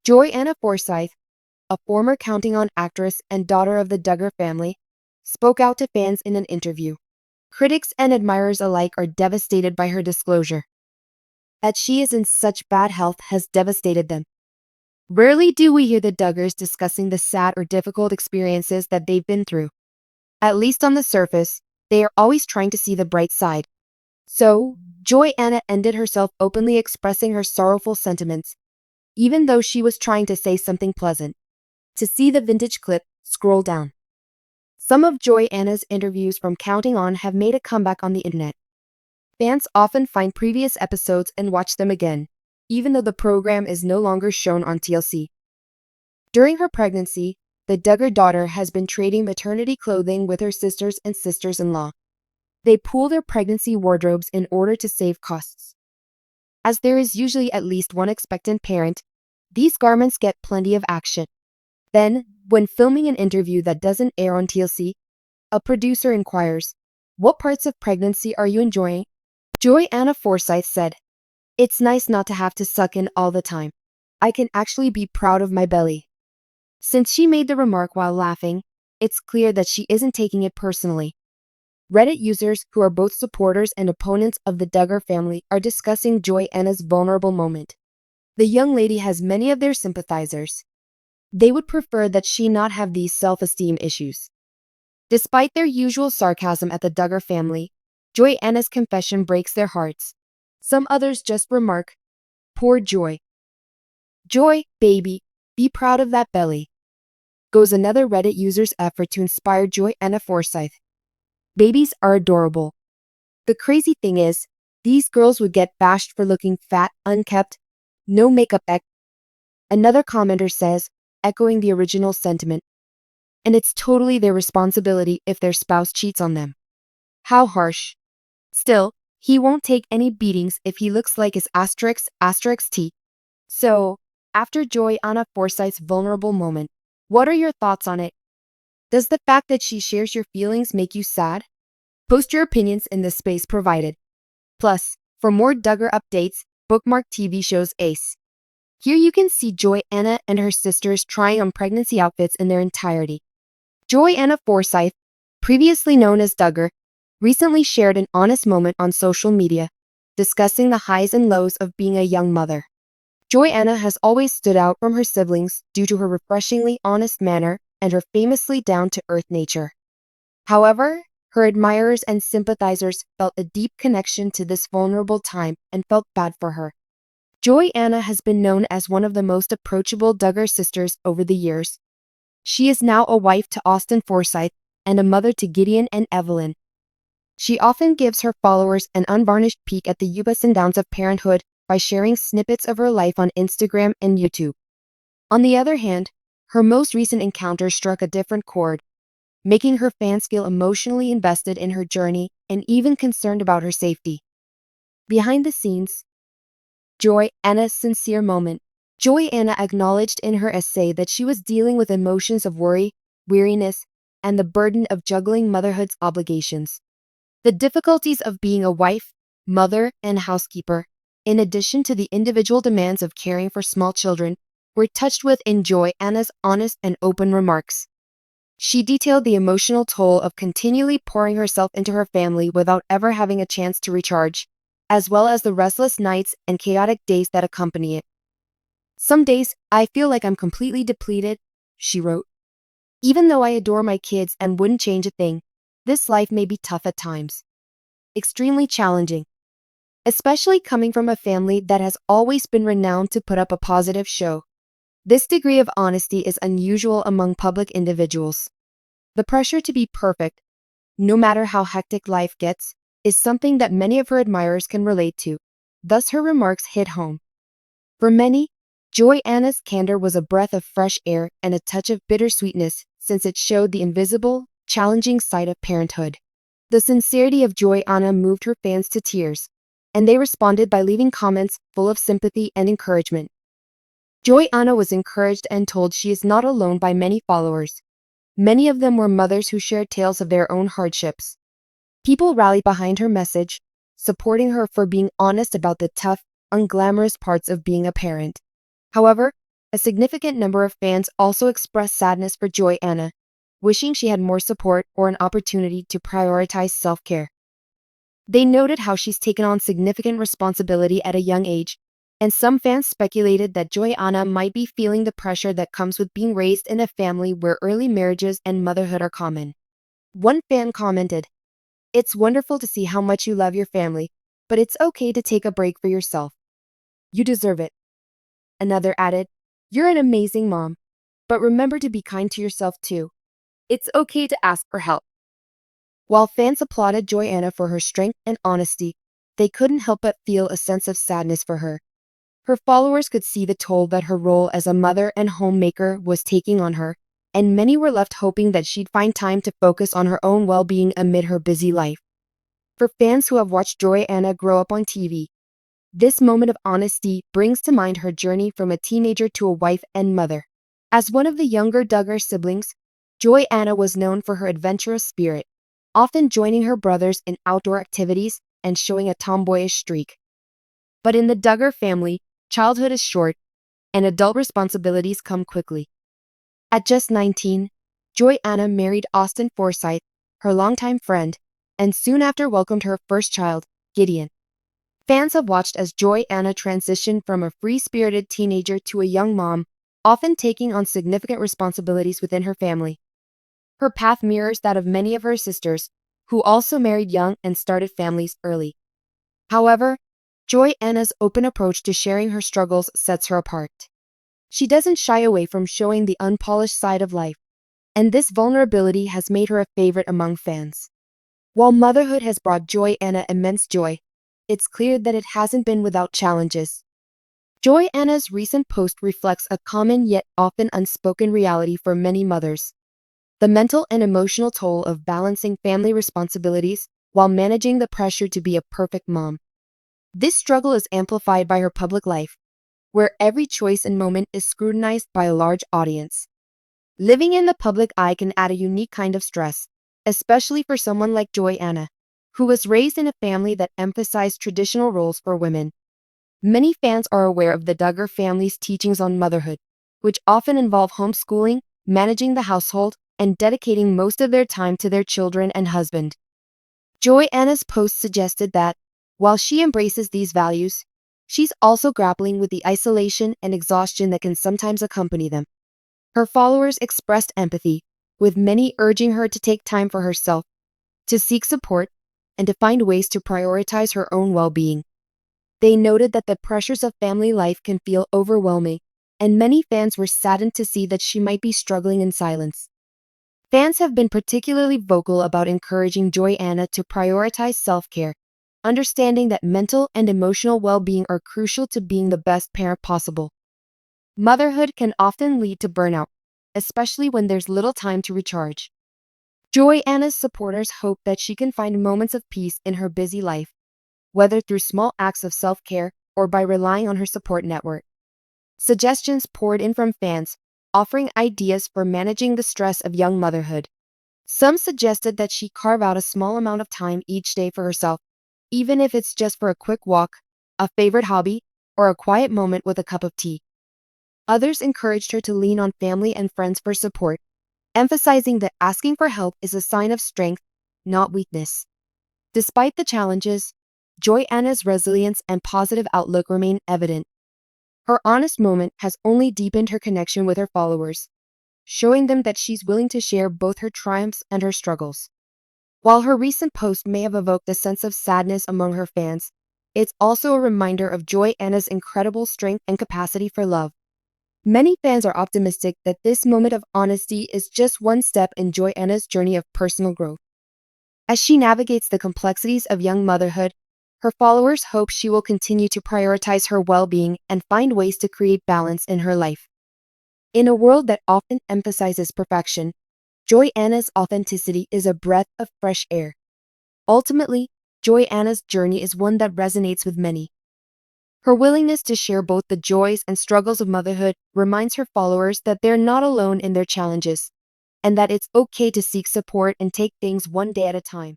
Johanna Forsyth, a former Counting On actress and daughter of the Duggar family, spoke out to fans in an interview. Critics and admirers alike are devastated by her disclosure. That she is in such bad health has devastated them. Rarely do we hear the Duggars discussing the sad or difficult experiences that they've been through. At least on the surface, they are always trying to see the bright side. So, Johanna ended herself openly expressing her sorrowful sentiments, even though she was trying to say something pleasant. To see the vintage clip, scroll down. Some of Johanna's interviews from Counting On have made a comeback on the internet. Fans often find previous episodes and watch them again, even though the program is no longer shown on TLC. During her pregnancy, the Duggar daughter has been trading maternity clothing with her sisters and sisters-in-law. They pool their pregnancy wardrobes in order to save costs. As there is usually at least one expectant parent, these garments get plenty of action. Then, when filming an interview that doesn't air on TLC, a producer inquires, "What parts of pregnancy are you enjoying?" Johanna Forsyth said, "It's nice not to have to suck in all the time. I can actually be proud of my belly." Since she made the remark while laughing, it's clear that she isn't taking it personally. Reddit users who are both supporters and opponents of the Duggar family are discussing Johanna's vulnerable moment. The young lady has many of their sympathizers. They would prefer that she not have these self-esteem issues. Despite their usual sarcasm at the Duggar family, Johanna's confession breaks their hearts. Some others just remark, "Poor Joy. Joy, baby, be proud of that belly," goes another Reddit user's effort to inspire Johanna Forsyth. "Babies are adorable. The crazy thing is, these girls would get bashed for looking fat, unkempt, no makeup." Another commenter says, echoing the original sentiment, "And it's totally their responsibility if their spouse cheats on them. How harsh. Still, he won't take any beatings if he looks like his **T. So, after Johanna Forsyth's vulnerable moment, what are your thoughts on it? Does the fact that she shares your feelings make you sad? Post your opinions in the space provided. Plus, for more Duggar updates, bookmark TV shows Ace. Here you can see Johanna and her sisters trying on pregnancy outfits in their entirety. Johanna Forsyth, previously known as Duggar, recently shared an honest moment on social media, discussing the highs and lows of being a young mother. Johanna has always stood out from her siblings due to her refreshingly honest manner and her famously down-to-earth nature. However, her admirers and sympathizers felt a deep connection to this vulnerable time and felt bad for her. Johanna has been known as one of the most approachable Duggar sisters over the years. She is now a wife to Austin Forsyth and a mother to Gideon and Evelyn. She often gives her followers an unvarnished peek at the ups and downs of parenthood by sharing snippets of her life on Instagram and YouTube. On the other hand, her most recent encounter struck a different chord, making her fans feel emotionally invested in her journey and even concerned about her safety. Behind the scenes, Johanna's sincere moment. Johanna acknowledged in her essay that she was dealing with emotions of worry, weariness, and the burden of juggling motherhood's obligations. The difficulties of being a wife, mother, and housekeeper, in addition to the individual demands of caring for small children, were touched with in Johanna's honest and open remarks. She detailed the emotional toll of continually pouring herself into her family without ever having a chance to recharge, as well as the restless nights and chaotic days that accompany it. "Some days, I feel like I'm completely depleted," she wrote. "Even though I adore my kids and wouldn't change a thing, this life may be tough at times. Extremely challenging. Especially coming from a family that has always been renowned to put up a positive show. This degree of honesty is unusual among public individuals. The pressure to be perfect, no matter how hectic life gets, is something that many of her admirers can relate to. Thus her remarks hit home. For many, Johanna's candor was a breath of fresh air and a touch of bittersweetness since it showed the invisible, challenging side of parenthood. The sincerity of Johanna moved her fans to tears, and they responded by leaving comments full of sympathy and encouragement. Johanna was encouraged and told she is not alone by many followers. Many of them were mothers who shared tales of their own hardships. People rallied behind her message, supporting her for being honest about the tough, unglamorous parts of being a parent. However, A significant number of fans also expressed sadness for Johanna, wishing she had more support or an opportunity to prioritize self-care. They noted how she's taken on significant responsibility at a young age, and some fans speculated that Johanna might be feeling the pressure that comes with being raised in a family where early marriages and motherhood are common. One fan commented, "It's wonderful to see how much you love your family, but it's okay to take a break for yourself. You deserve it." Another added, "You're an amazing mom, but remember to be kind to yourself too. It's okay to ask for help." While fans applauded Johanna for her strength and honesty, they couldn't help but feel a sense of sadness for her. Her followers could see the toll that her role as a mother and homemaker was taking on her, and many were left hoping that she'd find time to focus on her own well-being amid her busy life. For fans who have watched Johanna grow up on TV, this moment of honesty brings to mind her journey from a teenager to a wife and mother. As one of the younger Duggar siblings, Johanna was known for her adventurous spirit, often joining her brothers in outdoor activities and showing a tomboyish streak. But in the Duggar family, childhood is short, and adult responsibilities come quickly. At just 19, Johanna married Austin Forsyth, her longtime friend, and soon after welcomed her first child, Gideon. Fans have watched as Johanna transitioned from a free-spirited teenager to a young mom, often taking on significant responsibilities within her family. Her path mirrors that of many of her sisters, who also married young and started families early. However, Johanna's open approach to sharing her struggles sets her apart. She doesn't shy away from showing the unpolished side of life, and this vulnerability has made her a favorite among fans. While motherhood has brought Johanna immense joy, it's clear that it hasn't been without challenges. Johanna's recent post reflects a common yet often unspoken reality for many mothers: the mental and emotional toll of balancing family responsibilities while managing the pressure to be a perfect mom. This struggle is amplified by her public life, where every choice and moment is scrutinized by a large audience. Living in the public eye can add a unique kind of stress, especially for someone like Johanna, who was raised in a family that emphasized traditional roles for women. Many fans are aware of the Duggar family's teachings on motherhood, which often involve homeschooling, managing the household, and dedicating most of their time to their children and husband. Johanna's post suggested that, while she embraces these values, she's also grappling with the isolation and exhaustion that can sometimes accompany them. Her followers expressed empathy, with many urging her to take time for herself, to seek support, and to find ways to prioritize her own well-being. They noted that the pressures of family life can feel overwhelming, and many fans were saddened to see that she might be struggling in silence. Fans have been particularly vocal about encouraging Johanna to prioritize self-care, understanding that mental and emotional well-being are crucial to being the best parent possible. Motherhood can often lead to burnout, especially when there's little time to recharge. Johanna's supporters hope that she can find moments of peace in her busy life, whether through small acts of self-care or by relying on her support network. Suggestions poured in from fans, offering ideas for managing the stress of young motherhood. Some suggested that she carve out a small amount of time each day for herself, even if it's just for a quick walk, a favorite hobby, or a quiet moment with a cup of tea. Others encouraged her to lean on family and friends for support, emphasizing that asking for help is a sign of strength, not weakness. Despite the challenges, Johanna's resilience and positive outlook remain evident. Her honest moment has only deepened her connection with her followers, showing them that she's willing to share both her triumphs and her struggles. While her recent post may have evoked a sense of sadness among her fans, it's also a reminder of Johanna's incredible strength and capacity for love. Many fans are optimistic that this moment of honesty is just one step in Johanna's journey of personal growth. As she navigates the complexities of young motherhood, her followers hope she will continue to prioritize her well-being and find ways to create balance in her life. In a world that often emphasizes perfection, Johanna's authenticity is a breath of fresh air. Ultimately, Johanna's journey is one that resonates with many. Her willingness to share both the joys and struggles of motherhood reminds her followers that they're not alone in their challenges, and that it's okay to seek support and take things one day at a time.